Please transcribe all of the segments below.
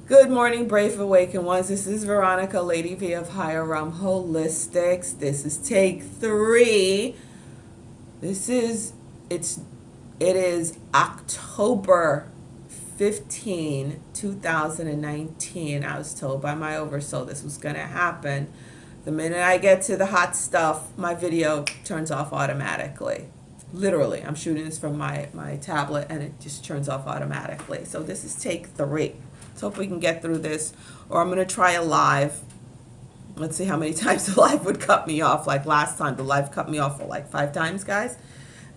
Good morning, brave awakened ones. This is Veronica, Lady V of Higher Realm Holistics. This is take 3. This is it's it is October 15, 2019. I was told by my oversoul this was gonna happen. The minute I get to the hot stuff, my video turns off automatically. Literally, I'm shooting this from my tablet and it just turns off automatically. So this is take 3. Let's hope we can get through this. Or I'm going to try a live. Let's see how many times the live would cut me off. Like last time, the live cut me off for like 5 times, guys.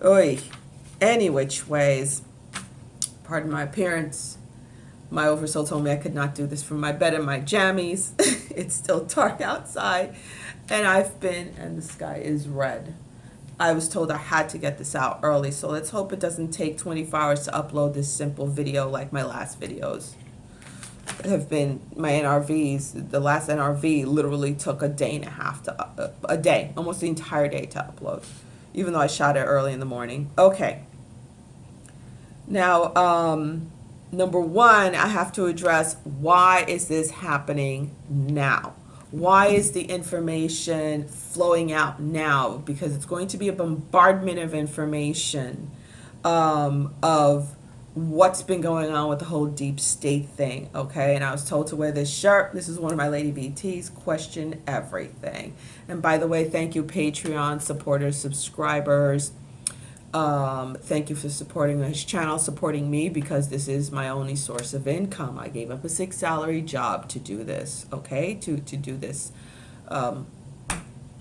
Oy. Any which ways. Pardon my appearance. My oversoul told me I could not do this from my bed in my jammies. It's still dark outside. And and the sky is red. I was told I had to get this out early. So let's hope it doesn't take 24 hours to upload this simple video like my last videos have been. My NRVs, the last NRV literally took a day and a half to a day, almost the entire day to upload, even though I shot it early in the morning. Okay. Now, number one, I have to address, why is this happening now? Why is the information flowing out now? Because it's going to be a bombardment of information, of what's been going on with the whole deep state thing, okay? And I was told to wear this shirt. This is one of my Lady BTs, question everything. And by the way, thank you Patreon supporters, subscribers. Thank you for supporting this channel, supporting me, because this is my only source of income. I gave up a 6 salary job to do this, okay? To do this.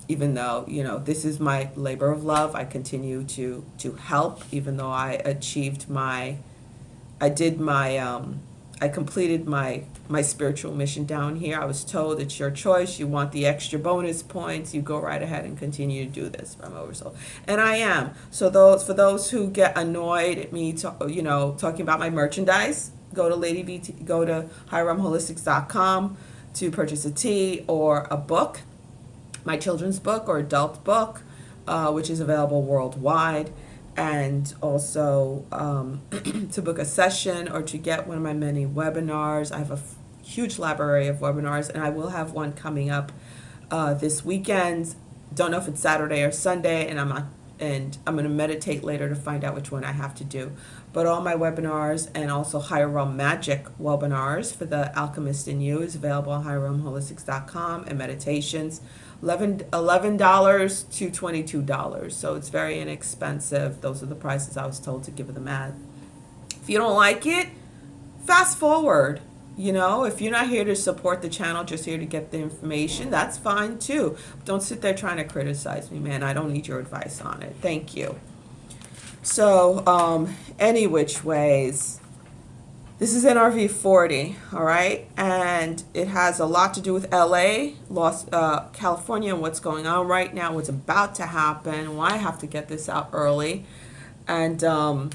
Even though, this is my labor of love, I continue to help, even though I completed my spiritual mission down here. I was told it's your choice. You want the extra bonus points, you go right ahead and continue to do this from oversoul. And I am. So for those who get annoyed at me talking about my merchandise, go to HighRealmHolistics.com to purchase a tee or a book, my children's book or adult book, which is available worldwide. And also to book a session or to get one of my many webinars. I have a huge library of webinars, and I will have one coming up this weekend. Don't know if it's Saturday or Sunday, and I'm going to meditate later to find out which one I have to do. But all my webinars, and also Higher Realm Magic webinars for the Alchemist in You, is available on HighRealmHolistics.com, and meditations, $11 to $22. So it's very inexpensive. Those are the prices I was told to give them at. If you don't like it, fast forward. If you're not here to support the channel, just here to get the information, that's fine too. Don't sit there trying to criticize me, man. I don't need your advice on it. Thank you. So, any which ways, this is NRV40, all right? And it has a lot to do with LA, California, and what's going on right now, what's about to happen, why I have to get this out early. And I'm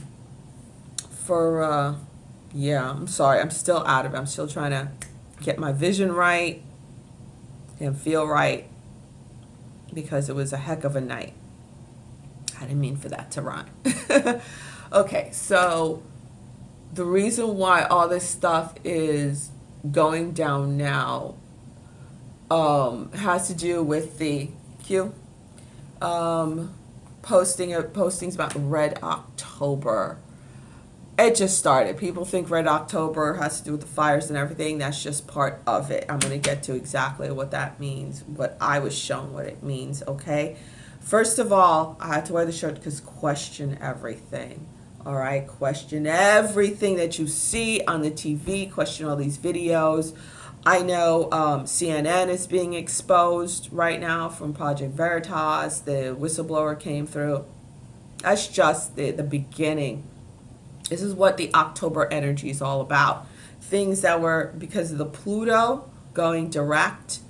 sorry, I'm still out of it. I'm still trying to get my vision right and feel right, because it was a heck of a night. I didn't mean for that to rhyme. Okay, so the reason why all this stuff is going down now has to do with the postings about Red October. It just started. People think Red October has to do with the fires and everything. That's just part of it. I'm going to get to exactly what that means, what I was shown what it means, okay? First of all, I had to wear the shirt because question everything. All right, question everything that you see on the TV, question all these videos. I know CNN is being exposed right now from Project Veritas. The whistleblower came through. That's just the beginning. This is what the October energy is all about. Things that were, because of the Pluto going direct,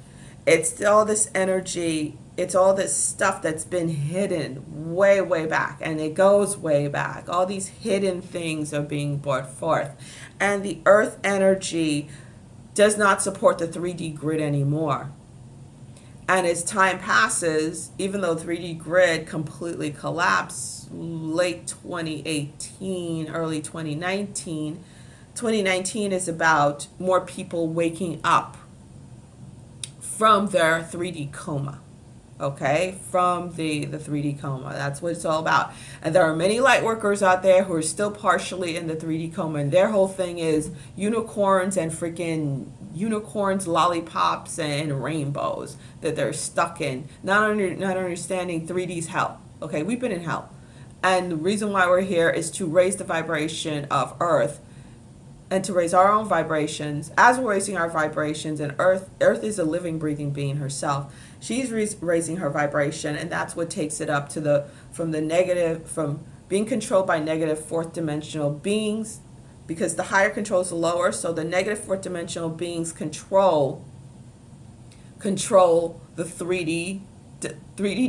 it's all this energy. It's all this stuff that's been hidden way, way back, and it goes way back. All these hidden things are being brought forth. And the earth energy does not support the 3D grid anymore. And as time passes, even though 3D grid completely collapsed late 2018, early 2019, 2019 is about more people waking up from their 3D coma. Okay, from the 3D coma. That's what it's all about. And there are many light workers out there who are still partially in the 3D coma, and their whole thing is unicorns and freaking unicorns, lollipops, and rainbows that they're stuck in, not understanding 3D's hell. Okay, we've been in hell. And the reason why we're here is to raise the vibration of Earth and to raise our own vibrations. As we're raising our vibrations, and Earth is a living, breathing being herself. She's raising her vibration, and that's what takes it up to from being controlled by negative fourth dimensional beings, because the higher controls the lower. So the negative fourth dimensional beings control the 3D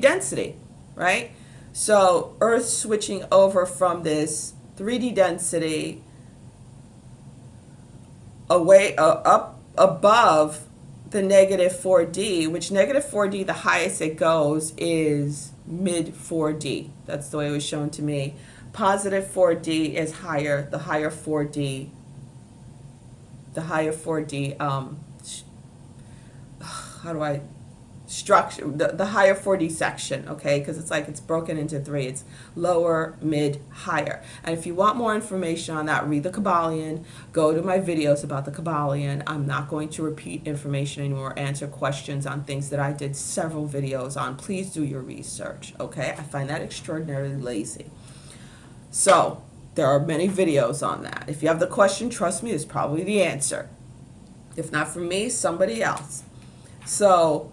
density, right? So Earth switching over from this 3D density away up above the negative 4D, which negative 4D, the highest it goes is mid 4D. That's the way it was shown to me. Positive 4D is higher, the higher 4D, how do I structure the higher 4D section, okay? Because it's broken into three. It's lower, mid, higher. And if you want more information on that, read the Kabbalion. Go to my videos about the Kabbalion. I'm not going to repeat information anymore, answer questions on things that I did several videos on. Please do your research, okay? I find that extraordinarily lazy. So there are many videos on that. If you have the question, trust me, it's probably the answer. If not from me, somebody else. So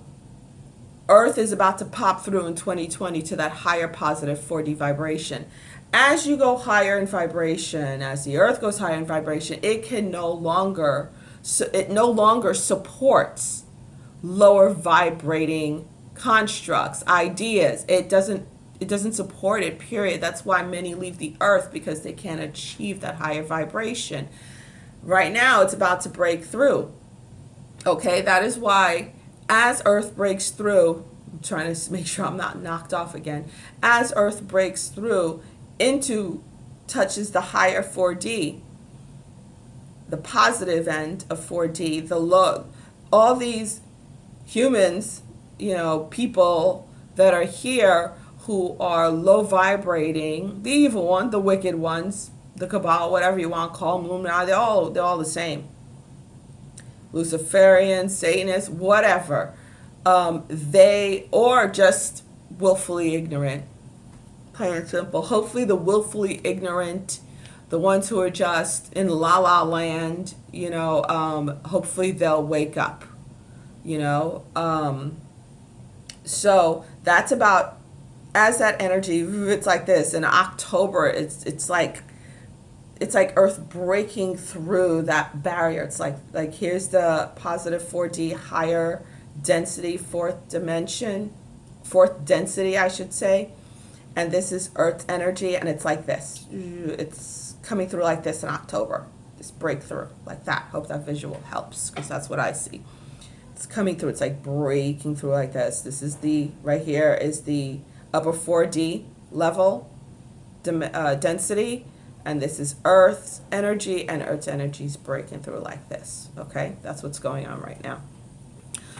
Earth is about to pop through in 2020 to that higher positive 4D vibration. As you go higher in vibration, as the Earth goes higher in vibration, it no longer supports lower vibrating constructs, ideas. It doesn't support it, period. That's why many leave the Earth, because they can't achieve that higher vibration. Right now, it's about to break through. Okay, that is why as Earth breaks through, I'm trying to make sure I'm not knocked off again. As Earth breaks through touches the higher 4D, the positive end of 4D, all these humans, people that are here who are low vibrating, the evil one, the wicked ones, the Cabal, whatever you want to call them, Illuminati, they're all the same. Luciferians, Satanists, whatever. They or just willfully ignorant. Plain and simple. Hopefully the willfully ignorant, the ones who are just in la la land, hopefully they'll wake up. So that's about, as that energy, it's like this. In October, it's like Earth breaking through that barrier. It's like here's the positive 4D higher density, fourth density, I should say. And this is Earth's energy, and it's like this. It's coming through like this in October. This breakthrough, like that. Hope that visual helps, because that's what I see. It's coming through. It's like breaking through like this. This is right here is the upper 4D level density. And this is Earth's energy, and Earth's energy is breaking through like this, okay? That's what's going on right now.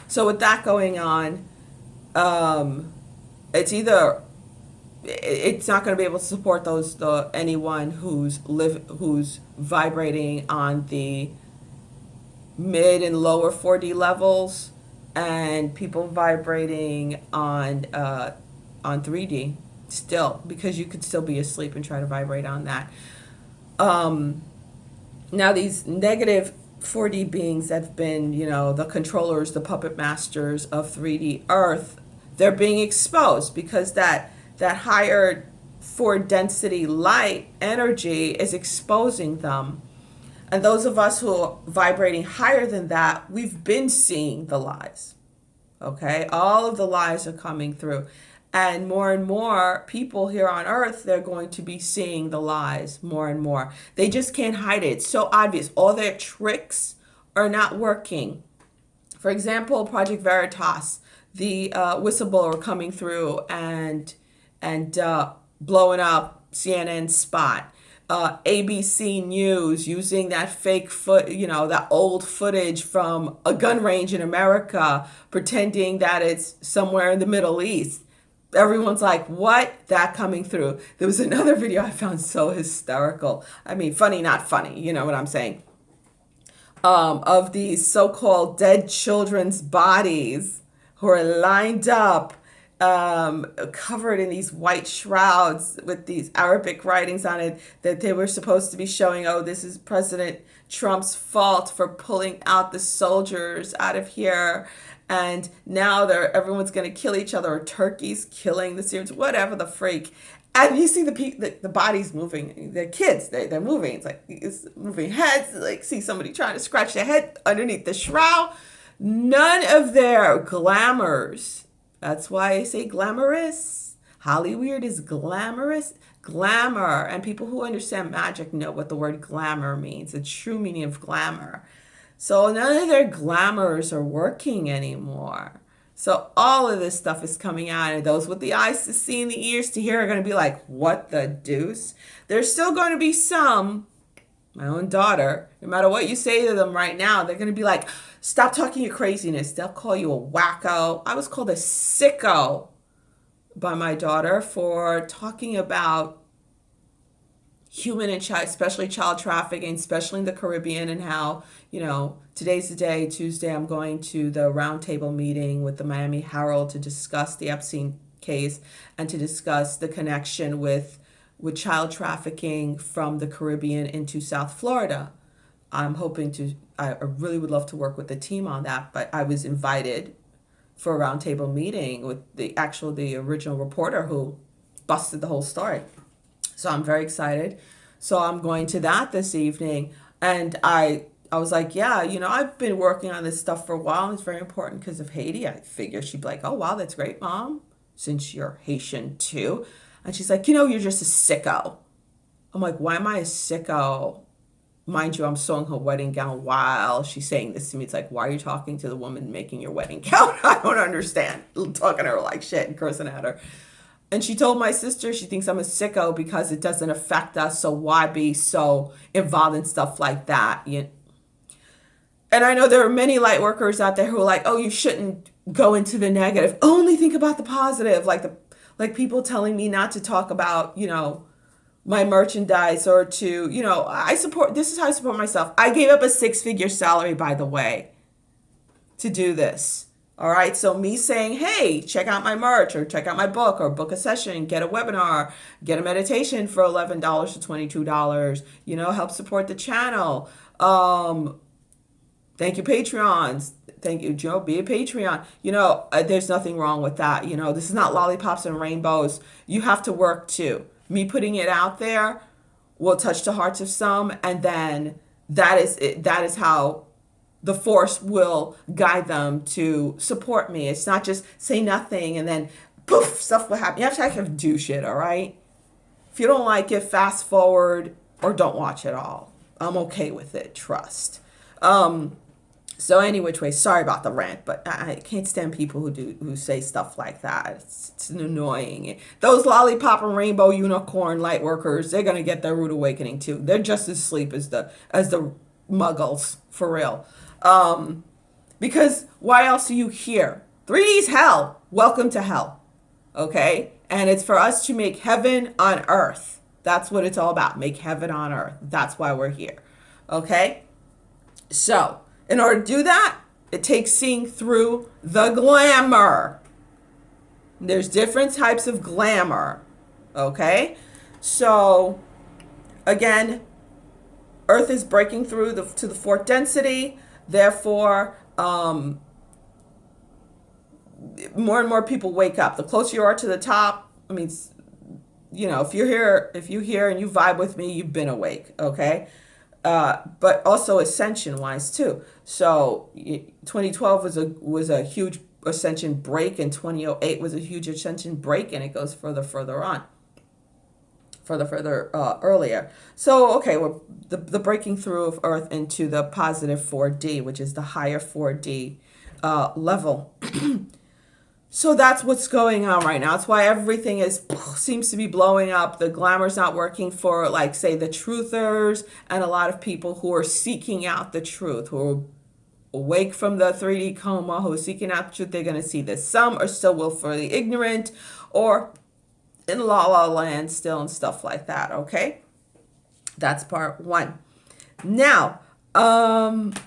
So with that going on, it's not going to be able to support anyone who's vibrating on the mid and lower 4D levels, and people vibrating on 3D still, because you could still be asleep and try to vibrate on that. Now these negative 4D beings that have been, the controllers, the puppet masters of 3D Earth, they're being exposed, because that higher 4 density light energy is exposing them. And those of us who are vibrating higher than that, we've been seeing the lies. Okay? All of the lies are coming through. And more people here on Earth, they're going to be seeing the lies more and more. They just can't hide it. It's so obvious. All their tricks are not working. For example, Project Veritas, the whistleblower coming through and blowing up CNN Spot. ABC News using that that old footage from a gun range in America, pretending that it's somewhere in the Middle East. Everyone's like, what? That coming through. There was another video I found so hysterical. I mean, funny, not funny. You know what I'm saying? Of these so-called dead children's bodies who are lined up, covered in these white shrouds with these Arabic writings on it, that they were supposed to be showing, oh, this is President Trump's fault for pulling out the soldiers out of here. And now everyone's going to kill each other, or Turkey's killing the Syrians, whatever the freak. And you see the bodies moving. They're kids. They're moving. It's moving heads. Like, see somebody trying to scratch their head underneath the shroud. None of their glamours. That's why I say glamorous. Hollywood is glamorous. Glamour. And people who understand magic know what the word glamour means. The true meaning of glamour. So none of their glamours are working anymore. So all of this stuff is coming out, and those with the eyes to see and the ears to hear are going to be like, what the deuce? There's still going to be some, my own daughter, no matter what you say to them right now, they're going to be like, stop talking your craziness. They'll call you a wacko. I was called a sicko by my daughter for talking about human and child, especially child trafficking, especially in the Caribbean, and how, today's the day, Tuesday, I'm going to the roundtable meeting with the Miami Herald to discuss the Epstein case and to discuss the connection with child trafficking from the Caribbean into South Florida. I really would love to work with the team on that, but I was invited for a roundtable meeting with the original reporter who busted the whole story. So I'm very excited. So I'm going to that this evening. And I was like, yeah, I've been working on this stuff for a while. And it's very important because of Haiti. I figure she'd be like, oh, wow, that's great, Mom, since you're Haitian too. And she's like, you're just a sicko. I'm like, why am I a sicko? Mind you, I'm sewing her wedding gown while she's saying this to me. It's like, why are you talking to the woman making your wedding gown? I don't understand. Talking to her like shit and cursing at her. And she told my sister she thinks I'm a sicko because it doesn't affect us. So why be so involved in stuff like that? And I know there are many light workers out there who are like, oh, you shouldn't go into the negative. Only think about the positive. Like people telling me not to talk about, my merchandise or to, this is how I support myself. I gave up a 6-figure salary, by the way, to do this. All right. So me saying, hey, check out my merch or check out my book or book a session, get a webinar, get a meditation for $11 to $22, help support the channel. Thank you, Patreons. Thank you, Joe. Be a Patreon. There's nothing wrong with that. This is not lollipops and rainbows. You have to work too. Me putting it out there will touch the hearts of some. And then that is how the force will guide them to support me. It's not just say nothing and then poof, stuff will happen. You have to actually do shit, all right? If you don't like it, fast forward or don't watch it all. I'm okay with it, trust. So any which way, sorry about the rant, but I can't stand people who say stuff like that. It's annoying. Those lollipop and rainbow unicorn light workers, they're gonna get their rude awakening too. They're just as asleep as the muggles, for real. Because why else are you here? 3D's hell. Welcome to hell. Okay? And it's for us to make heaven on earth. That's what it's all about. Make heaven on earth. That's why we're here. Okay? So, in order to do that, it takes seeing through the glamour. There's different types of glamour. Okay? So, again, Earth is breaking through to the fourth density. Therefore, more and more people wake up. The closer you are to the top, if you're here and you vibe with me, you've been awake, okay? But also ascension-wise too. So 2012 was a huge ascension break, and 2008 was a huge ascension break, and it goes further on. Further earlier. So, okay, well, the breaking through of Earth into the positive 4D, which is the higher 4D level. So that's what's going on right now. That's why everything seems to be blowing up. The glamour's not working for, like, say, the truthers and a lot of people who are seeking out the truth, who are awake from the 3D coma, who are seeking out the truth. They're going to see this. Some are still willfully ignorant or in la la land still and stuff like that. Okay, that's part one. Now,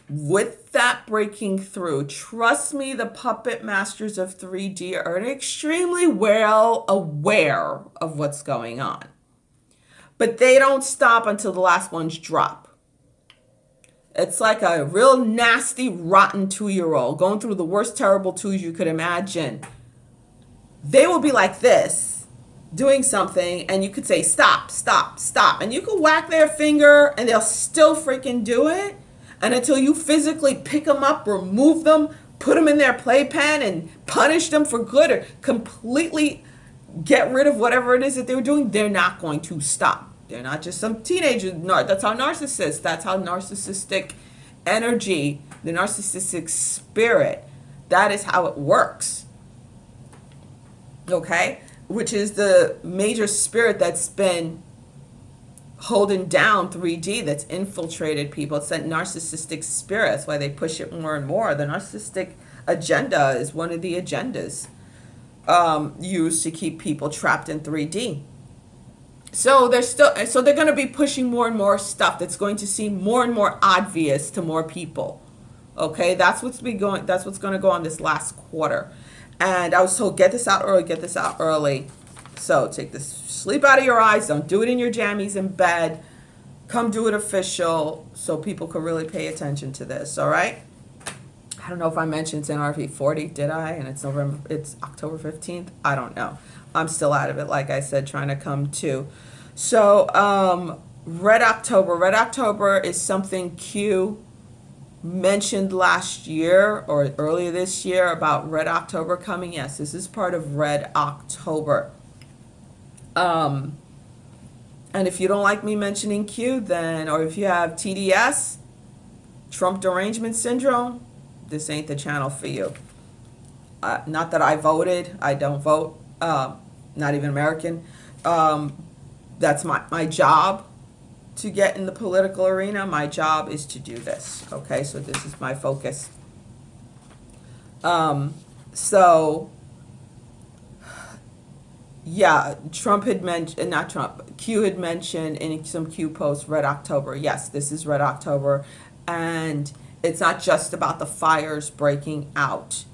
with that breaking through, trust me, the puppet masters of 3D are extremely well aware of what's going on. But they don't stop until the last ones drop. It's like a real nasty, rotten 2-year-old going through the worst terrible twos you could imagine. They will be like this, doing something, and you could say, stop, stop, stop. And you could whack their finger, and they'll still freaking do it. And until you physically pick them up, remove them, put them in their playpen, and punish them for good, or completely get rid of whatever it is that they were doing, they're not going to stop. They're not just some teenager. That's how narcissists, that's how narcissistic energy, the narcissistic spirit, that is how it works. Okay? Which is the major spirit that's been holding down 3D, that's infiltrated people. It's that narcissistic spirit. That's why they push it more and more. The narcissistic agenda is one of the agendas used to keep people trapped in 3D. So they're going to be pushing more and more stuff that's going to seem more and more obvious to more people. Okay, that's what's going to go on this last quarter. And I was told, get this out early. So take this sleep out of your eyes. Don't do it in your jammies in bed. Come do it official so people can really pay attention to this. All right. I don't know if I mentioned it's NRV50, did I? And it's October 15th. I don't know. I'm still out of it, like I said, trying to come to. So Red October. Red October is something Q mentioned last year or earlier this year about Red October coming. Yes, this is part of Red October. And if you don't like me mentioning Q, then, or if you have TDS, Trump derangement syndrome, this ain't the channel for you. Not that I voted. I don't vote. Not even American. That's my job to get in the political arena. My job is to do this. Okay, so this is my focus. Yeah, Q had mentioned in some Q posts, Red October. Yes, this is Red October. And it's not just about the fires breaking out.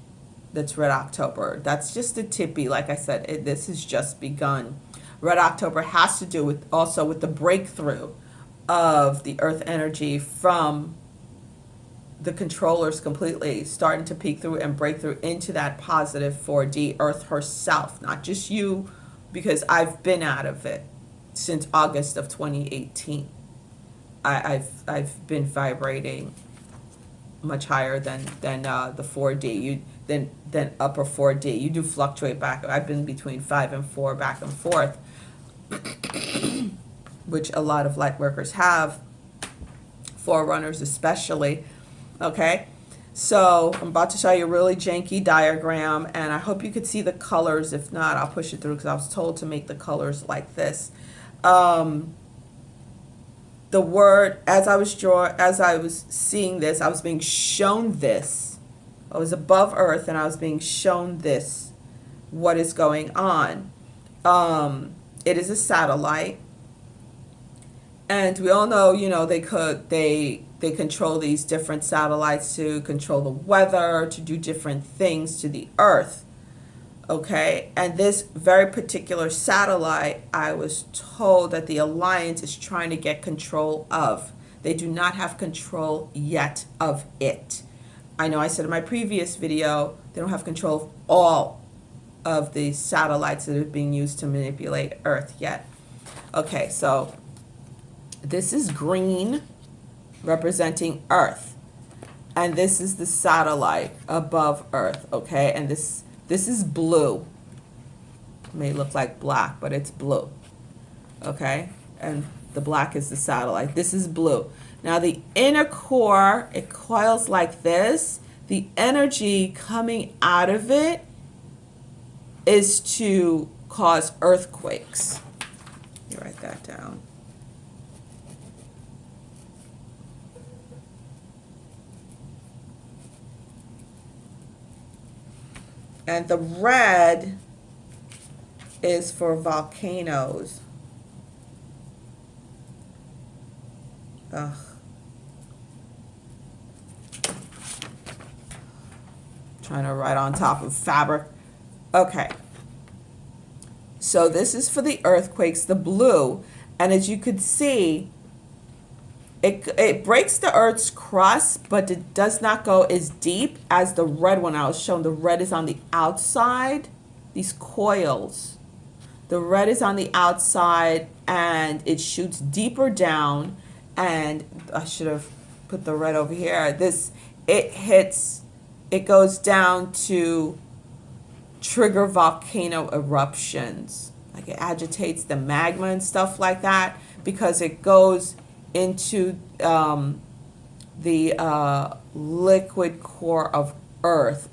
That's Red October. That's just a tippy. Like I said, this has just begun. Red October has to do with also with the breakthrough of the earth energy from the controllers completely starting to peek through and break through into that positive 4D earth herself, not just you, because I've been out of it since August of 2018. I've been vibrating much higher than the 4D. Than upper 4D. You do fluctuate back. I've been between 5 and 4 back and forth, which a lot of light workers have, forerunners especially. Okay, so I'm about to show you a really janky diagram, and I hope you could see the colors. If not, I'll push it through because I was told to make the colors like this. The word, as I was seeing this, I was being shown this. I was above Earth and I was being shown this, what is going on. It is a satellite. And we all know, they control these different satellites to control the weather, to do different things to the Earth. Okay, and this very particular satellite, I was told that the Alliance is trying to get control of. They do not have control yet of it. I know I said in my previous video, they don't have control of all of the satellites that are being used to manipulate Earth yet. Okay, so this is green, representing Earth. And this is the satellite above Earth, okay? And this is blue. It may look like black, but it's blue, okay? And the black is the satellite. This is blue. Now the inner core, it coils like this. The energy coming out of it is to cause earthquakes. You write that down. And the red is for volcanoes. Ugh. Trying to write on top of fabric. Okay. So this is for the earthquakes, the blue. And as you could see, it breaks the Earth's crust, but it does not go as deep as the red one I was shown. The red is on the outside, these coils. The red is on the outside, and it shoots deeper down. And I should have put the red over here. It goes down to trigger volcano eruptions. Like it agitates the magma and stuff like that because it goes into the liquid core of Earth.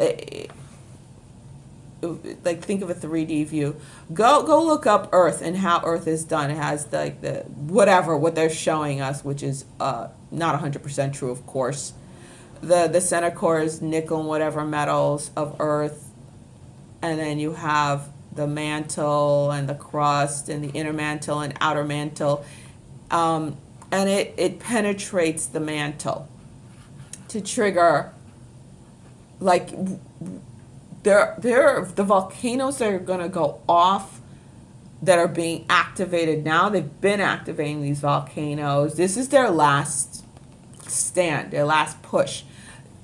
Like think of a 3D view. Go look up Earth and how Earth is done. It has the what they're showing us, which is not 100% true, of course. The center core is nickel and whatever metals of Earth, and then you have the mantle and the crust and the inner mantle and outer mantle, and it penetrates the mantle to trigger, like, the volcanoes that are going to go off that are being activated now. They've been activating these volcanoes. This is their last stand, their last push.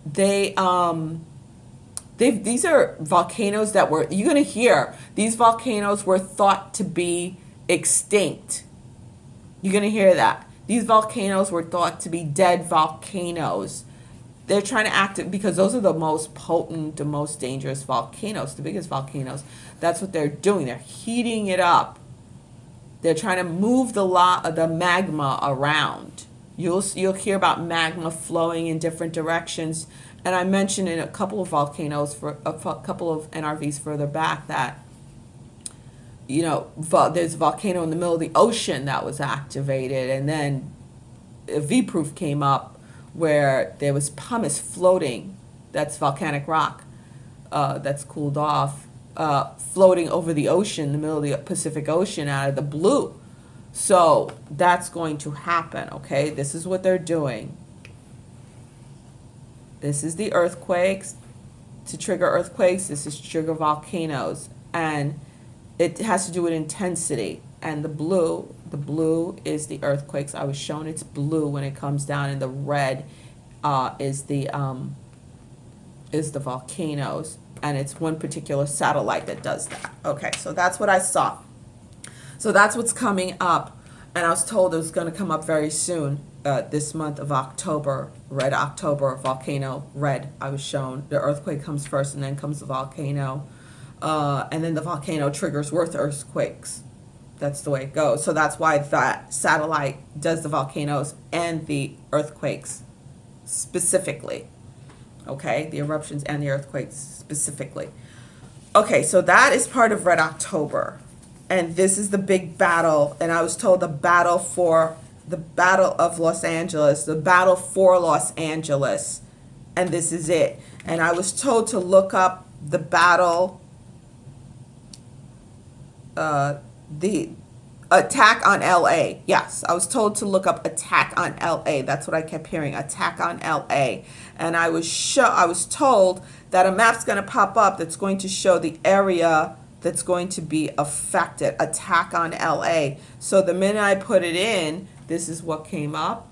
These are volcanoes that you're going to hear, these volcanoes were thought to be extinct. You're going to hear that. These volcanoes were thought to be dead volcanoes. They're trying to activate because those are the most potent, the most dangerous volcanoes, the biggest volcanoes. That's what they're doing. They're heating it up. They're trying to move the magma around. You'll hear about magma flowing in different directions. And I mentioned in a couple of volcanoes, for a couple of NRVs further back, that, there's a volcano in the middle of the ocean that was activated. And then a V-proof came up where there was pumice floating. That's volcanic rock that's cooled off, floating over the ocean, the middle of the Pacific Ocean, out of the blue. So that's going to happen, okay? This is what they're doing. This is the earthquakes. To trigger earthquakes, this is to trigger volcanoes. And it has to do with intensity. And the blue is the earthquakes. I was shown it's blue when it comes down, and the red is the volcanoes. And it's one particular satellite that does that. Okay, so that's what I saw. So that's what's coming up, and I was told it was going to come up very soon, this month of October, Red October, volcano, red. I was shown the earthquake comes first, and then comes the volcano, and then the volcano triggers earthquakes. That's the way it goes. So that's why that satellite does the volcanoes and the earthquakes specifically. Okay, the eruptions and the earthquakes specifically. Okay, so that is part of Red October. And this is the big battle, and I was told the battle of Los Angeles, the battle for Los Angeles, and this is it. And I was told to look up the battle, the attack on LA. Yes, I was told to look up attack on LA. That's what I kept hearing, attack on LA. And I was told that a map's going to pop up that's going to show the area that's going to be affected, attack on LA. So the minute I put it in, this is what came up.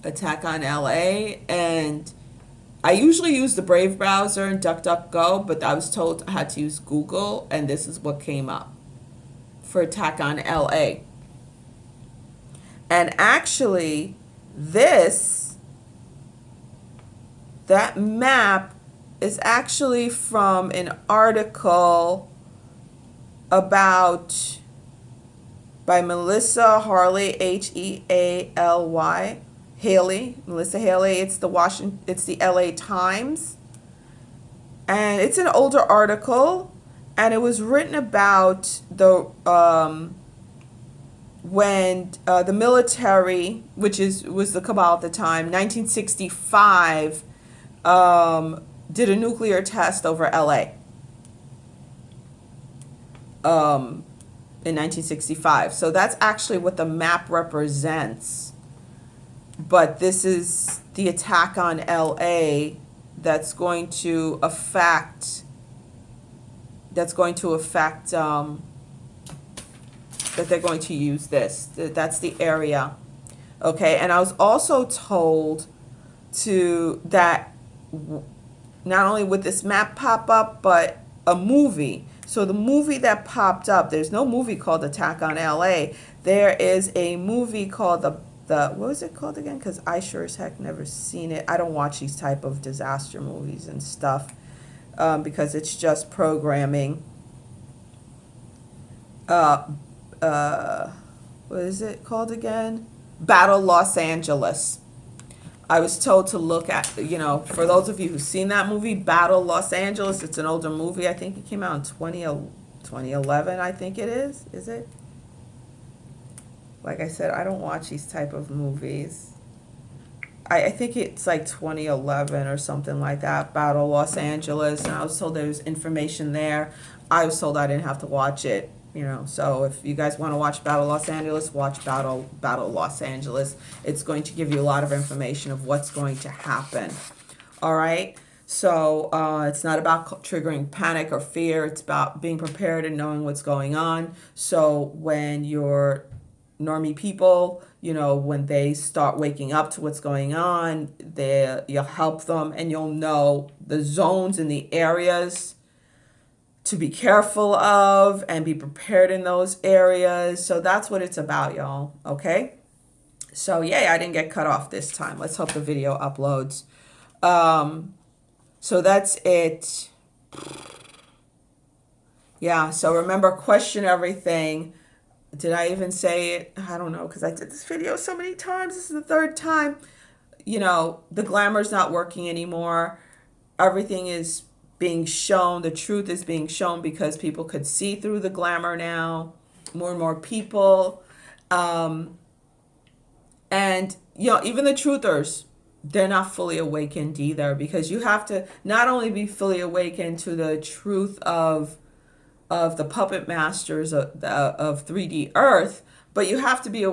Attack on LA. And I usually use the Brave browser and DuckDuckGo, but I was told I had to use Google, and this is what came up for attack on LA. And actually, that map is actually from an article by Melissa Harley, Healy, Melissa Haley. It's the LA Times. And it's an older article, and it was written about the when the military, which was the cabal at the time, 1965, did a nuclear test over LA in 1965. So that's actually what the map represents. But this is the attack on LA that's going to affect that they're going to use this. That's the area. Okay, and I was also told that not only would this map pop up, but a movie. So the movie that popped up, there's no movie called Attack on LA. There is a movie called the what was it called again? Because I sure as heck never seen it. I don't watch these type of disaster movies and stuff because it's just programming. What is it called again? Battle Los Angeles. I was told to look at, for those of you who've seen that movie, Battle Los Angeles. It's an older movie. I think it came out in 2011, I think it is. Is it? Like I said, I don't watch these type of movies. I think it's like 2011 or something like that, Battle Los Angeles. And I was told there was information there. I was told I didn't have to watch it. So if you guys want to watch Battle Los Angeles, watch Battle Los Angeles. It's going to give you a lot of information of what's going to happen. All right. So it's not about triggering panic or fear. It's about being prepared and knowing what's going on. So when your normie people, when they start waking up to what's going on, you'll help them, and you'll know the zones and the areas to be careful of and be prepared in those areas. So that's what it's about, y'all. Okay. So yay, I didn't get cut off this time. Let's hope the video uploads. So that's it. Yeah. So remember, question everything. Did I even say it? I don't know, because I did this video so many times. This is the third time. The glamour's not working anymore. Everything is being shown. The truth is being shown because people could see through the glamour now. More and more people. And, even the truthers, they're not fully awakened either, because you have to not only be fully awakened to the truth of the puppet masters of 3D Earth, but you have to be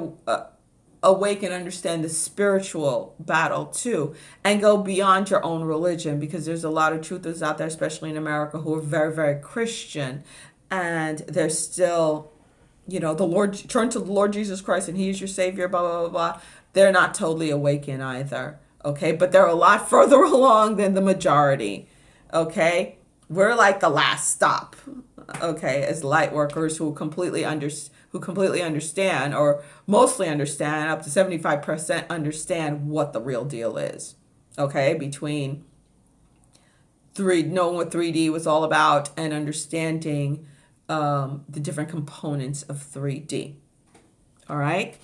awake and understand the spiritual battle too, and go beyond your own religion, because there's a lot of truthers out there, especially in America, who are very, very Christian, and they're still, the Lord, turn to the Lord Jesus Christ and He is your Savior, blah, blah, blah, blah. They're not totally awakened either, okay? But they're a lot further along than the majority, okay? We're like the last stop, okay, as light workers who completely understand, or mostly understand, up to 75% understand what the real deal is, okay, between knowing what 3D was all about and understanding the different components of 3D. All right,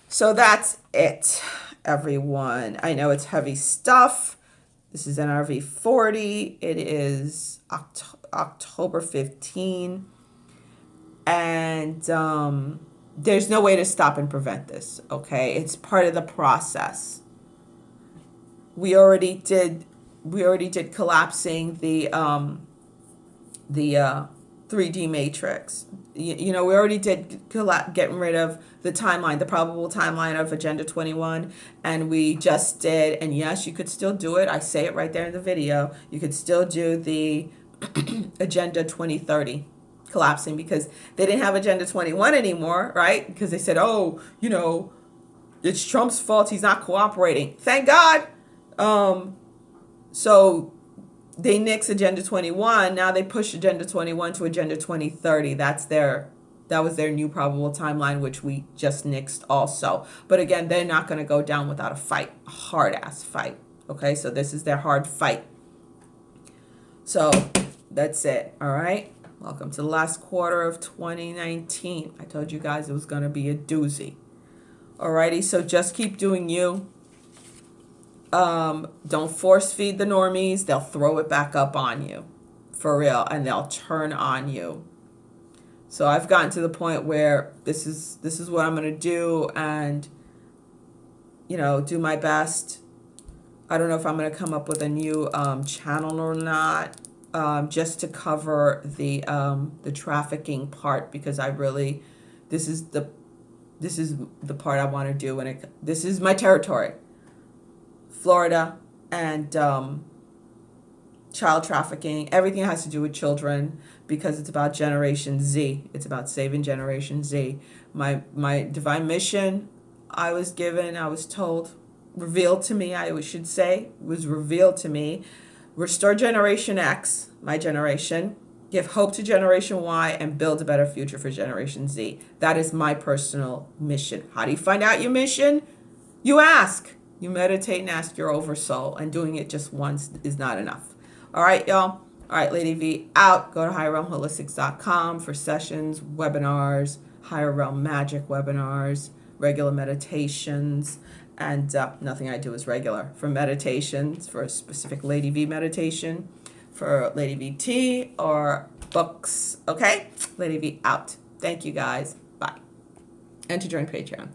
so that's it, everyone. I know it's heavy stuff. This is NRV40. It is October 15. And there's no way to stop and prevent this, okay? It's part of the process. We already did collapsing the 3D matrix. We already did getting rid of the timeline, the probable timeline of Agenda 21, and we just did, and yes, you could still do it. I say it right there in the video. You could still do the Agenda 2030 collapsing, because they didn't have Agenda 21 anymore, right? Because they said, oh, it's Trump's fault, he's not cooperating. Thank God. So they nixed Agenda 21. Now they push Agenda 21 to Agenda 2030. That was their new probable timeline, which we just nixed also. But again, they're not going to go down without a fight, a hard ass fight. Okay, so this is their hard fight. So that's it. All right. Welcome to the last quarter of 2019. I told you guys it was going to be a doozy. Alrighty, so just keep doing you. Don't force feed the normies. They'll throw it back up on you, for real, and they'll turn on you. So I've gotten to the point where this is what I'm gonna do, and do my best. I don't know if I'm gonna come up with a new channel or not, just to cover the trafficking part, because I really this is the part I want to do, and this is my territory, Florida, and child trafficking. Everything has to do with children, because it's about Generation Z. It's about saving Generation Z. My divine mission, I was told, revealed to me, I should say, was revealed to me. Restore Generation X, my generation. Give hope to Generation Y, and build a better future for Generation Z. That is my personal mission. How do you find out your mission? You ask. You meditate and ask your oversoul, and doing it just once is not enough. All right, y'all. All right, Lady V out. Go to higherrealmholistics.com for sessions, webinars, higher realm magic webinars, regular meditations, and nothing I do is regular. For meditations, for a specific Lady V meditation, for Lady V tea, or books. Okay? Lady V out. Thank you, guys. Bye. And to join Patreon.